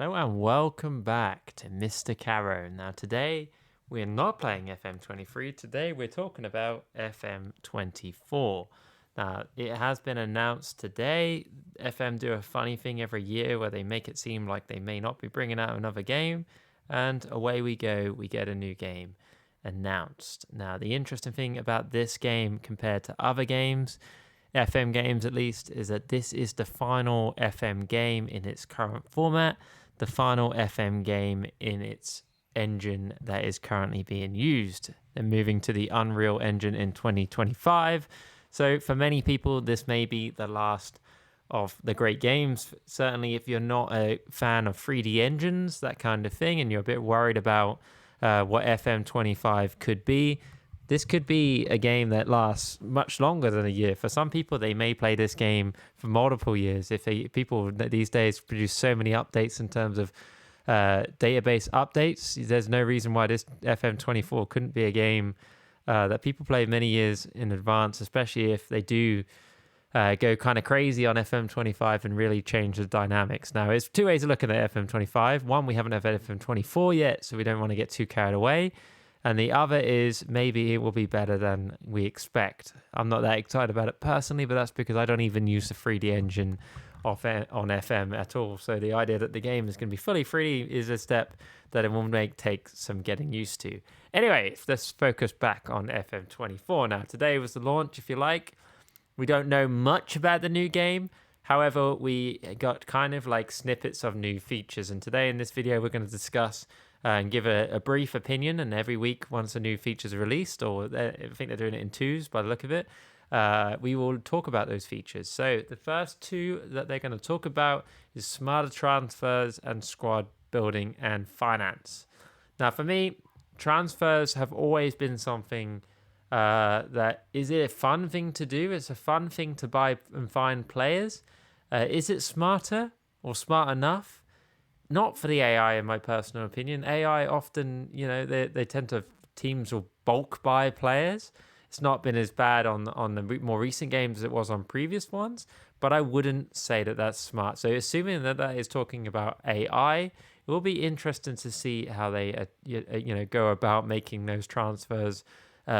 Hello and welcome back to Mr. Caro. Now today we're not playing FM23, today we're talking about FM24. Now it has been announced today, FM do a funny thing every year where they make it seem like they may not be bringing out another game, and away we go, we get a new game announced. Now the interesting thing about this game compared to other games, FM games at least, is that this is the final FM game in its current format, the final FM game in its engine that is currently being used. They're moving to the Unreal Engine in 2025. So for many people, this may be the last of the great games. Certainly if you're not a fan of 3D engines, that kind of thing, and you're a bit worried about what FM25 could be, this could be a game that lasts much longer than a year. For some people, they may play this game for multiple years. People these days produce so many updates in terms of database updates, there's no reason why this FM24 couldn't be a game that people play many years in advance, especially if they do go kind of crazy on FM25 and really change the dynamics. Now, there's two ways of looking at FM25. One, we haven't had FM24 yet, so we don't want to get too carried away. And the other is maybe it will be better than we expect. I'm not that excited about it personally, but that's because I don't even use the 3D engine on FM at all. So the idea that the game is going to be fully 3D is a step that it will take some getting used to. Anyway, let's focus back on FM24. Now, today was the launch, if you like. We don't know much about the new game. However, we got kind of like snippets of new features. And today in this video, we're going to discuss and give a brief opinion. And every week, once a new feature is released, or I think they're doing it in twos by the look of it, we will talk about those features. So the first two that they're going to talk about is smarter transfers and squad building and finance. Now, for me, transfers have always been something that is it a fun thing to do? It's a fun thing to buy and find players. Is it smarter or smart enough? Not for the AI, in my personal opinion. AI often, they tend to, teams will bulk buy players. It's not been as bad on the more recent games as it was on previous ones, but I wouldn't say that that's smart. So assuming that is talking about AI, it will be interesting to see how they go about making those transfers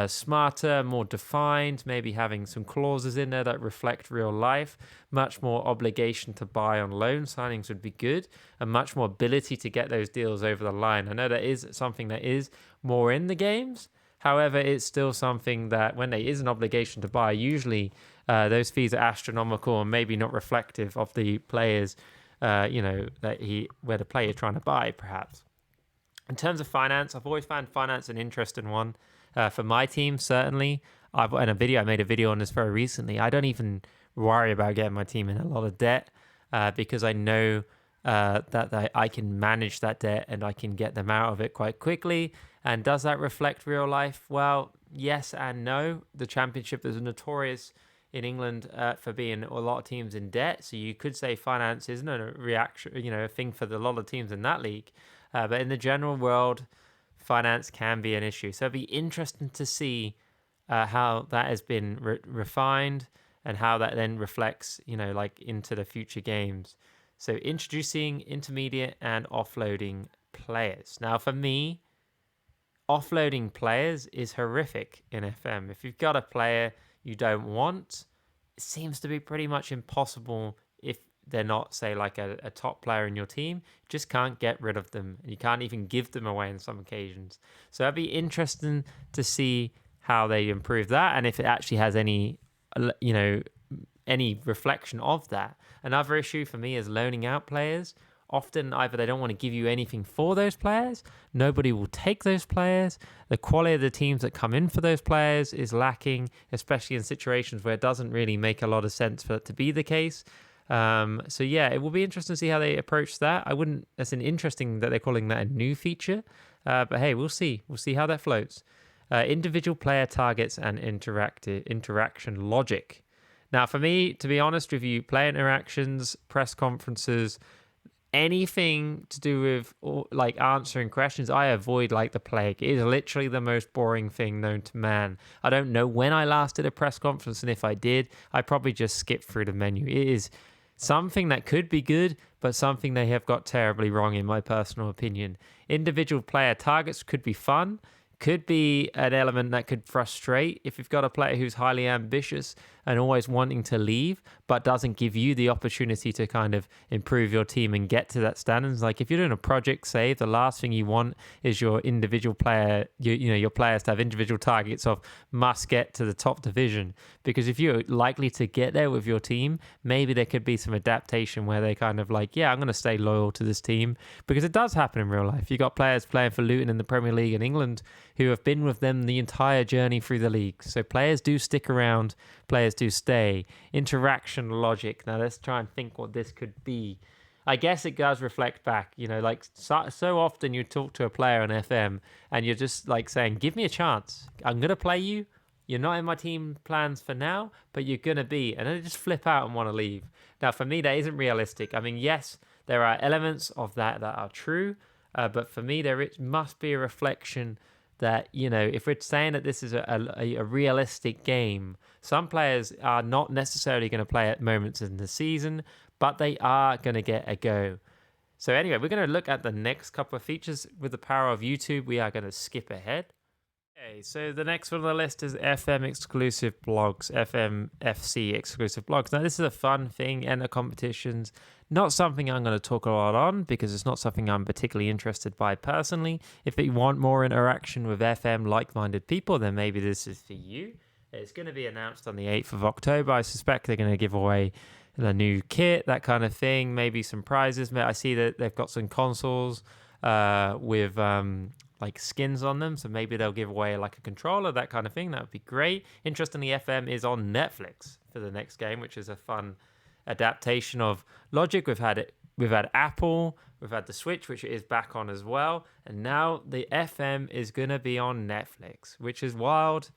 smarter, more defined, maybe having some clauses in there that reflect real life, much more obligation to buy on loan signings would be good, and much more ability to get those deals over the line. I know that is something that is more in the games. However, it's still something that when there is an obligation to buy, usually those fees are astronomical and maybe not reflective of the players, where the player is trying to buy, perhaps. In terms of finance, I've always found finance an interesting one. For my team, certainly. I made a video on this very recently. I don't even worry about getting my team in a lot of debt because I know that I can manage that debt and I can get them out of it quite quickly. And does that reflect real life? Well, yes and no. The Championship is notorious in England for being a lot of teams in debt. So you could say finance isn't a reaction, a thing for a lot of teams in that league. But in the general world, finance can be an issue. So it'd be interesting to see how that has been refined and how that then reflects, into the future games. So introducing intermediate and offloading players. Now, for me, offloading players is horrific in FM. If you've got a player you don't want, it seems to be pretty much impossible if they're not, say, like a top player in your team. You just can't get rid of them. You can't even give them away on some occasions. So it'd be interesting to see how they improve that and if it actually has any reflection of that. Another issue for me is loaning out players. Often either they don't want to give you anything for those players, nobody will take those players, the quality of the teams that come in for those players is lacking, especially in situations where it doesn't really make a lot of sense for it to be the case. So yeah, it will be interesting to see how they approach that. That's an interesting that they're calling that a new feature. But hey, we'll see. We'll see how that floats. Individual player targets and interaction logic. Now, for me, to be honest with you, player interactions, press conferences, anything to do with like answering questions, I avoid like the plague. It is literally the most boring thing known to man. I don't know when I last did a press conference, and if I did, I probably just skipped through the menu. It is something that could be good, but something they have got terribly wrong, in my personal opinion. Individual player targets could be fun, could be an element that could frustrate if you've got a player who's highly ambitious and always wanting to leave, but doesn't give you the opportunity to kind of improve your team and get to that standards. Like if you're doing a project save, the last thing you want is your individual player, your players to have individual targets of must get to the top division. Because if you're likely to get there with your team, maybe there could be some adaptation where they kind of like, yeah, I'm going to stay loyal to this team, because it does happen in real life. You got players playing for Luton in the Premier League in England who have been with them the entire journey through the league. So players do stick around, players do stay. Interaction logic. Now let's try and think what this could be. I guess it does reflect back, like so often you talk to a player on FM and you're just like saying, give me a chance. I'm going to play you. You're not in my team plans for now, but you're going to be. And then they just flip out and want to leave. Now, for me, that isn't realistic. I mean, yes, there are elements of that are true. But for me, there must be a reflection that, if we're saying that this is a realistic game, some players are not necessarily going to play at moments in the season, but they are going to get a go. So anyway, we're going to look at the next couple of features. With the power of YouTube, we are going to skip ahead. Okay, so the next one on the list is FM exclusive blogs, FMFC exclusive blogs. Now, this is a fun thing, enter competitions. Not something I'm going to talk a lot on because it's not something I'm particularly interested by personally. If you want more interaction with FM like-minded people, then maybe this is for you. It's going to be announced on the 8th of October. I suspect they're going to give away the new kit, that kind of thing, maybe some prizes. I see that they've got some consoles with like skins on them, so maybe they'll give away like a controller, that kind of thing. That would be great. Interestingly, FM is on Netflix for the next game, which is a fun adaptation of Logic. We've had Apple, we've had the Switch, which it is back on as well, and now the FM is gonna be on Netflix, which is wild.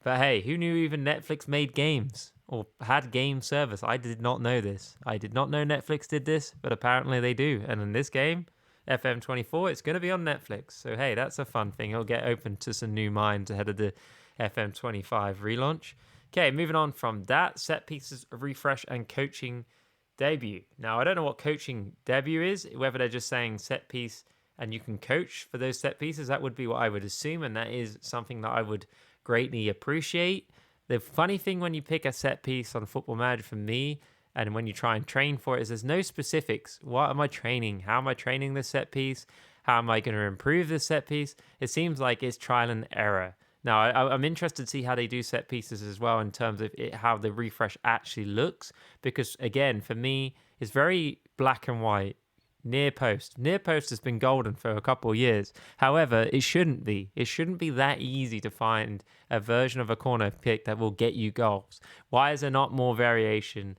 But hey, who knew even Netflix made games or had game service? I did not know this. I did not know Netflix did this, but apparently they do. And in this game, FM24, it's going to be on Netflix. So hey, that's a fun thing. It'll get open to some new minds ahead of the FM25 relaunch. Okay, moving on from that, set pieces, refresh, and coaching debut. Now, I don't know what coaching debut is, whether they're just saying set piece and you can coach for those set pieces. That would be what I would assume, and that is something that I would greatly appreciate. The funny thing when you pick a set piece on Football Manager for me, and when you try and train for it, is there's no specifics. What am I training? How am I training this set piece? How am I going to improve this set piece? It seems like it's trial and error. Now, I'm interested to see how they do set pieces as well in terms of how the refresh actually looks. Because, again, for me, it's very black and white. Near post. Near post has been golden for a couple of years. However, it shouldn't be. It shouldn't be that easy to find a version of a corner kick that will get you goals. Why is there not more variation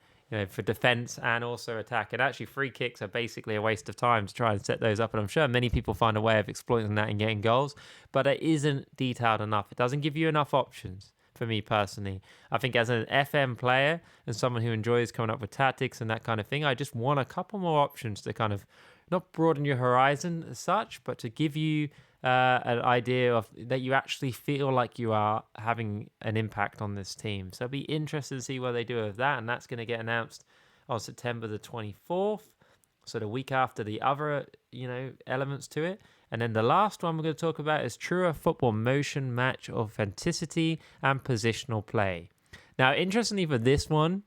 for defense and also attack? And actually, free kicks are basically a waste of time to try and set those up. And I'm sure many people find a way of exploiting that and getting goals, but it isn't detailed enough. It doesn't give you enough options. For me personally, I think as an FM player and someone who enjoys coming up with tactics and that kind of thing, I just want a couple more options to kind of not broaden your horizon as such, but to give you an idea of that you actually feel like you are having an impact on this team. So I'll be interested to see what they do with that, and that's going to get announced on September the 24th, so the week after the other elements to it. And then the last one we're going to talk about is truer football motion match authenticity and positional play. Now, interestingly for this one,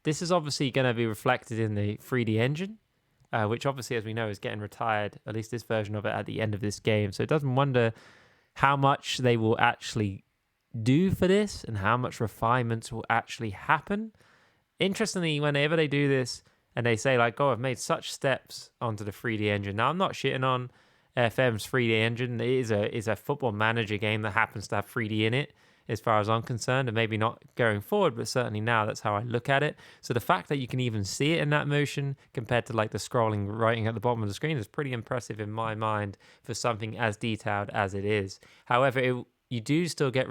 this is obviously going to be reflected in the 3D engine, which obviously, as we know, is getting retired, at least this version of it, at the end of this game. So it doesn't wonder how much they will actually do for this and how much refinements will actually happen. Interestingly, whenever they do this and they say like, oh, I've made such steps onto the 3D engine. Now, I'm not shitting on FM's 3D engine. It is a football manager game that happens to have 3D in it, as far as I'm concerned, and maybe not going forward, but certainly now that's how I look at it. So the fact that you can even see it in that motion compared to like the scrolling writing at the bottom of the screen is pretty impressive in my mind for something as detailed as it is. However, you do still get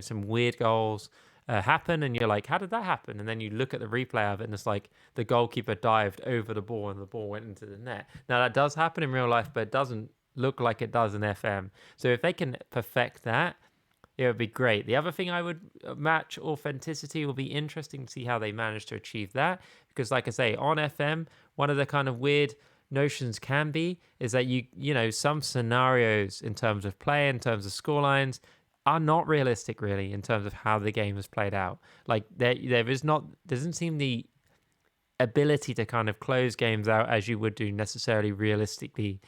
some weird goals happen, and you're like, how did that happen? And then you look at the replay of it and it's like the goalkeeper dived over the ball and the ball went into the net. Now that does happen in real life, but it doesn't look like it does in FM. So if they can perfect that, It would be great. The other thing I would match authenticity will be interesting to see how they manage to achieve that. Because, like I say, on FM, one of the kind of weird notions can be is that some scenarios in terms of play, in terms of scorelines, are not realistic really in terms of how the game has played out. Like there is not doesn't seem the ability to kind of close games out as you would do necessarily realistically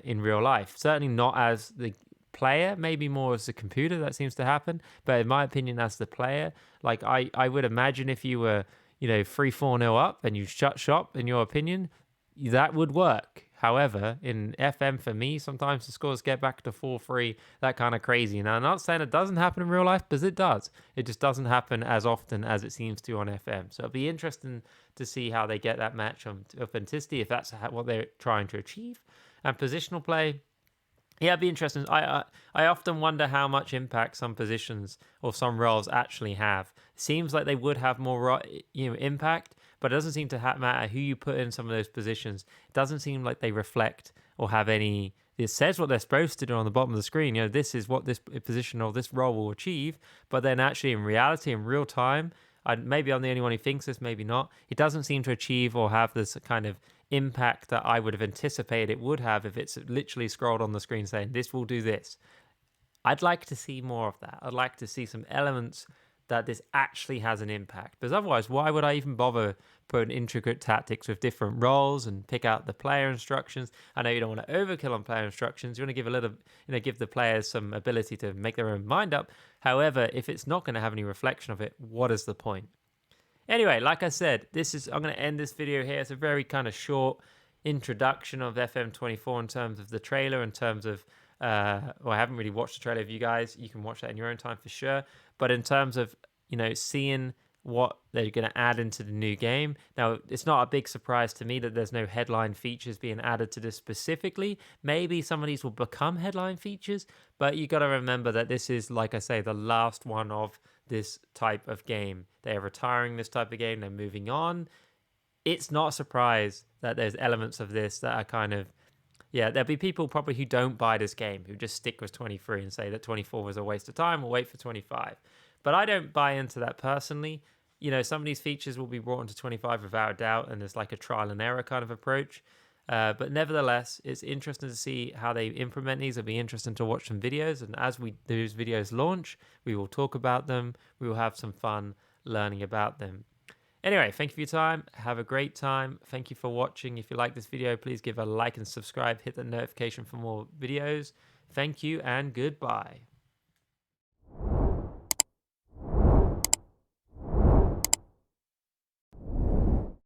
in real life. Certainly not as the player, maybe more as the computer that seems to happen. But in my opinion, as the player, like I would imagine if you were, 3-4-0 up and you shut shop, in your opinion, that would work. However, in FM for me, sometimes the scores get back to 4-3, that kind of crazy. Now, I'm not saying it doesn't happen in real life, because it does. It just doesn't happen as often as it seems to on FM. So it'll be interesting to see how they get that match on authenticity, if that's what they're trying to achieve. And positional play, yeah, it'd be interesting. I often wonder how much impact some positions or some roles actually have. It seems like they would have more, impact, but it doesn't seem to matter who you put in some of those positions. It doesn't seem like they reflect or have any. It says what they're supposed to do on the bottom of the screen. This is what this position or this role will achieve. But then actually, in reality, in real time, maybe I'm the only one who thinks this, maybe not. It doesn't seem to achieve or have this kind of impact that I would have anticipated it would have if it's literally scrolled on the screen saying this will do this. I'd like to see more of that. I'd like to see some elements that this actually has an impact, because otherwise, why would I even bother putting intricate tactics with different roles and pick out the player instructions? I know you don't want to overkill on player instructions. You want to give a little, give the players some ability to make their own mind up. However, if it's not going to have any reflection of it, what is the point? Anyway, like I said, I'm going to end this video here. It's a very kind of short introduction of FM24 in terms of the trailer, in terms of, I haven't really watched the trailer of you guys. You can watch that in your own time for sure. But in terms of, seeing what they're going to add into the new game. Now, it's not a big surprise to me that there's no headline features being added to this specifically. Maybe some of these will become headline features, but you got to remember that this is, like I say, the last one of this type of game. They're retiring this type of game. They're moving on. It's not a surprise that there's elements of this that are kind of, there'll be people probably who don't buy this game, who just stick with 23 and say that 24 was a waste of time. We'll wait for 25. But I don't buy into that personally. Some of these features will be brought into 25 without a doubt, and there's like a trial and error kind of approach. But nevertheless, it's interesting to see how they implement these. It'll be interesting to watch some videos, and as those videos launch, we will talk about them. We will have some fun learning about them. Anyway, thank you for your time. Have a great time. Thank you for watching. If you like this video, please give a like and subscribe. Hit the notification for more videos. Thank you and goodbye.